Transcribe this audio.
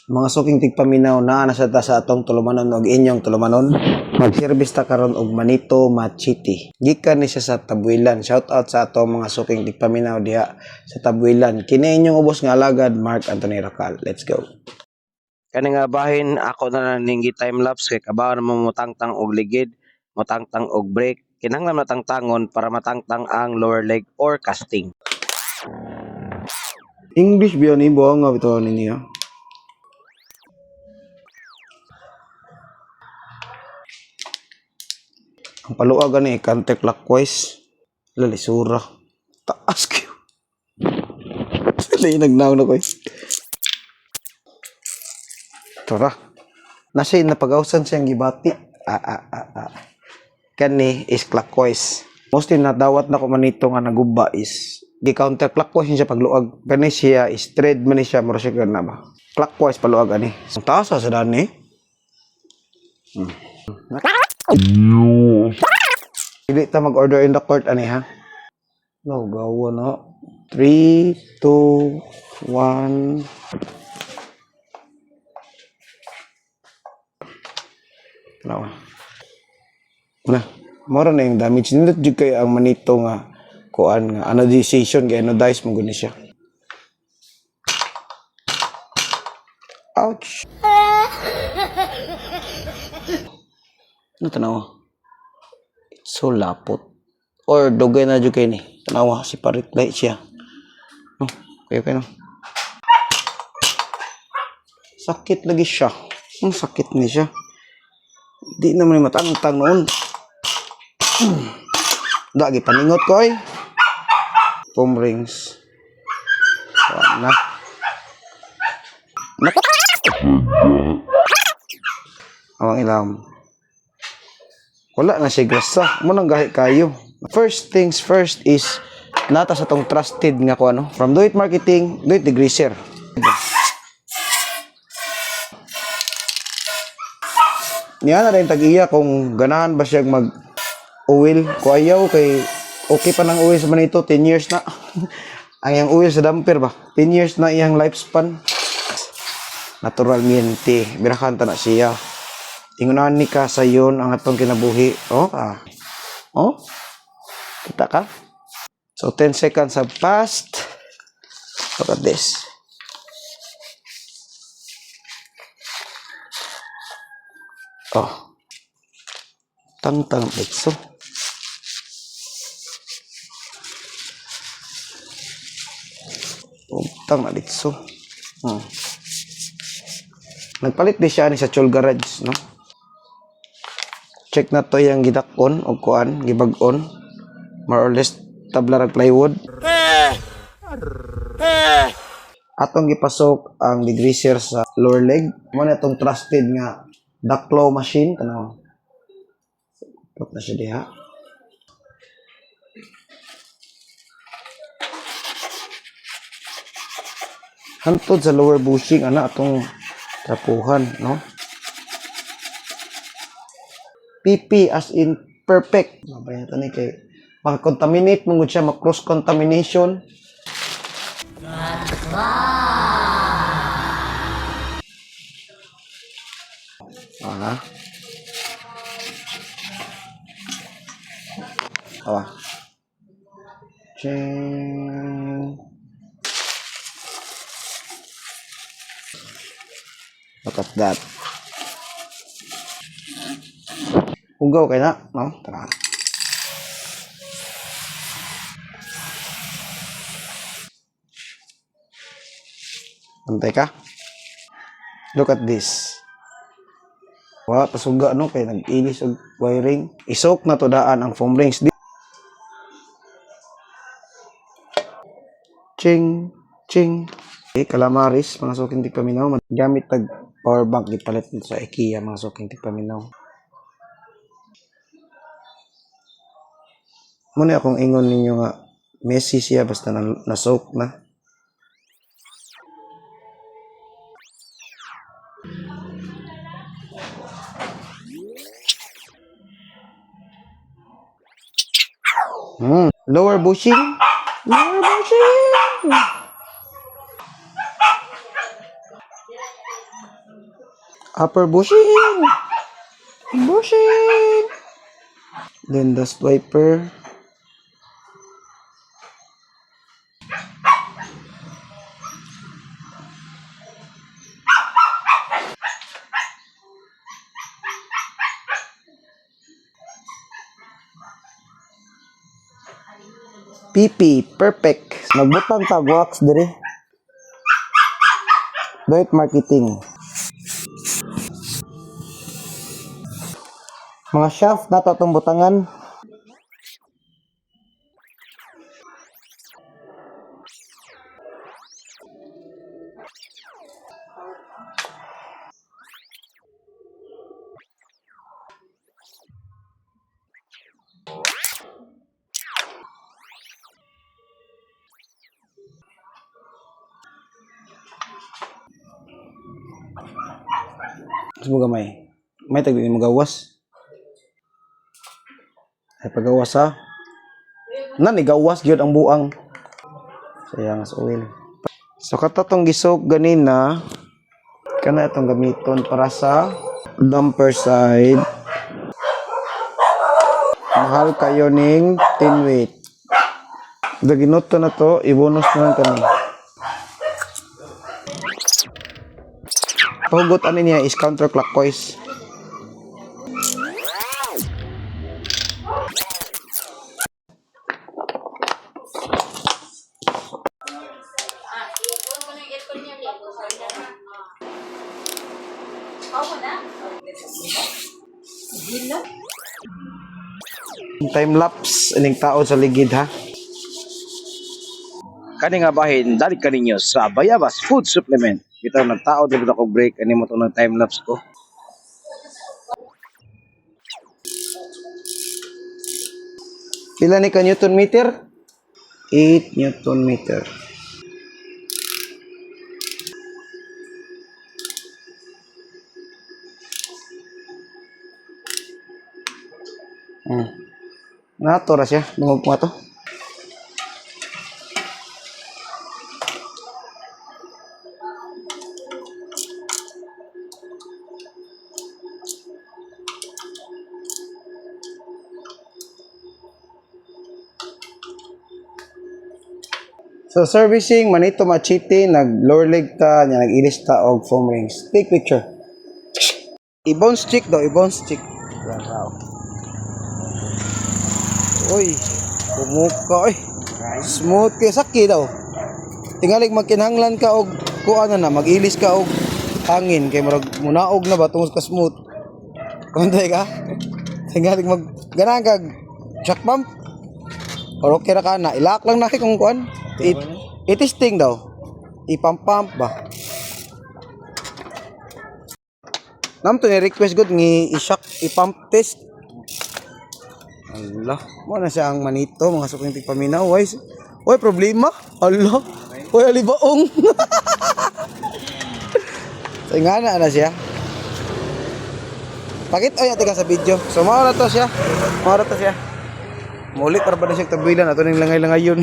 Mga suking tigpaminaw na nasa ta sa atong tulumanon og inyong tulumanon. Magservice ta karon og Manito Machiti. Gikan ni siya sa Tabuilan. Shout out sa atong mga suking tigpaminaw diha sa Tabuilan. Kini inyong ubos nga alagad, Mark Anthony Racal. Let's go. Kani nga bahin ako na ninggi time lapse kay kabaw na mamutangtang og ligid, mutangtang og brake. Kinahanglan matangtangon para matangtang ang lower leg or casting. English biyo ni buong nga bitaw ninyo. Ang paluag ani counterclockwise. Lalisura. Taas kayo. Sila nagnaw na ko eh. Tara. Nasa napagawsan siyang gibati. Kani is clockwise. Mostly nadawat na ko manito nga naguba is di counterclockwise siya pagluag. Kani siya is thread man siya mura siya na ba. Clockwise paluag ani. Ang taas sa dani. Hindi ta mag-order in the court ani ha. No, gawa na. 3, 2, 1. Nawa. Na, mora na yung damage. Nindot jud kay ang manito nga kuan nga anodization kay anodize mo guni siya. Ouch. Ano tanawa? So lapot. Or dugay na jud kay ni. Tanawa si parit light siya. No, kayo no. Sakit lagi siya. Ang sakit ni siya. Di naman matangtang noon. Dagi paningot ko ay. Foam rings. Wala na. Awang ilam. Wala na siya grasa. Munang gahi kayo. First things first is nata sa tong trusted nga ko ano. From Do It Marketing, Do It Degreaser. Niya na rin tag-iya kung ganahan ba siyang mag-oil. Kung ayaw kay okay pa ng oil sa manito, 10 years na. Ang iyang oil sa damper ba? 10 years na iyang lifespan. Naturalmente, birakanta na siya. Tingunan ni ka sa yun ang atong kinabuhi. Oh, Oh, kita ka? So, 10 seconds have passed. Look at this. Oh. Tang-tang bitso. Tang na bitso. Nagpalit di siya ni sa Chol Garage, no? Check na to yung gidakon o kuan, gibag-on. More or less tabla rag plywood. Atong gipasok ang degreaser sa lower leg. Mo na itong trusted nga Daklo machine, tanaw. Put na siya diha. Hantod sa lower bushing, ana atong trapuhan, no? PP as in perfect. Mabayan ito ni kay makakontaminate mong siya, mag-cross contamination. Awa. Ching. Look at that. Ugaw kay na, no? Tara. Antay ka. Look at this. Wa pasuga no kay nag-ilis og wiring. Isok na to daan ang foam rings. Ching, ching. Okay, calamaris, mga suking tigpaminaw. Gamit tag power bank gipalit sa IKEA, mga suking tigpaminaw. Muna akong ingon ninyo nga messy siya basta na-soak na. Lower bushing. Lower bushing. Upper bushing. Bushing. Then dust wiper. PP, perfect. Nagbutang tag wax dire. Dirt marketing. Mga shaft na to itong butangan. Semoga may tagdi magawas. Ay pagawas ha. Nan igawas gyud ang buang. Sayang sa oil. So katatong gisog ganina kana itong gamiton para sa damper side. Mahal kayo ning 10 weight. Daginoto na to, ibonus na lang kami. Pahugot ani niya is counterclockwise. Time lapse ining tao sa ligid ha. Kani nga bahin dali kaninyo sa Bayabas Food Supplement. Bitaw nagtao dili ako break ani mo tong time lapse ko. Pila ni ka Newton meter? 8 Newton meter. Nato ra siya, dungog mo to. So servicing Manito Machete, nag lower leg ta, nya nag-ilis ta og foam rings. Take picture. I-bounce stick daw, i-bounce stick. Yan raw. Uy, kumuka oy. Smooth kay sakit daw. Tingalig magkinahanglan ka og kuan na mag-ilis ka og hangin kay murag munaog na ba tungod ka smooth. Kuntay ka? Tingalig mag ganang kag shock pump. Or okay ra ka na. Ilak lang na kung kuan. I-testing daw. I-pump ba? Nam to ni request good ngi i-shock i-pump test. Allah, mo na siya ang Manito mga suking tigpaminaw. Oy, problema. Allah. Oy, alibaong. So ingana na siya. Pakit oy ate ka sa video. So mao na to siya. Mao na to siya. Mulit para ba na siya tabuilan ato ning langay-langayon.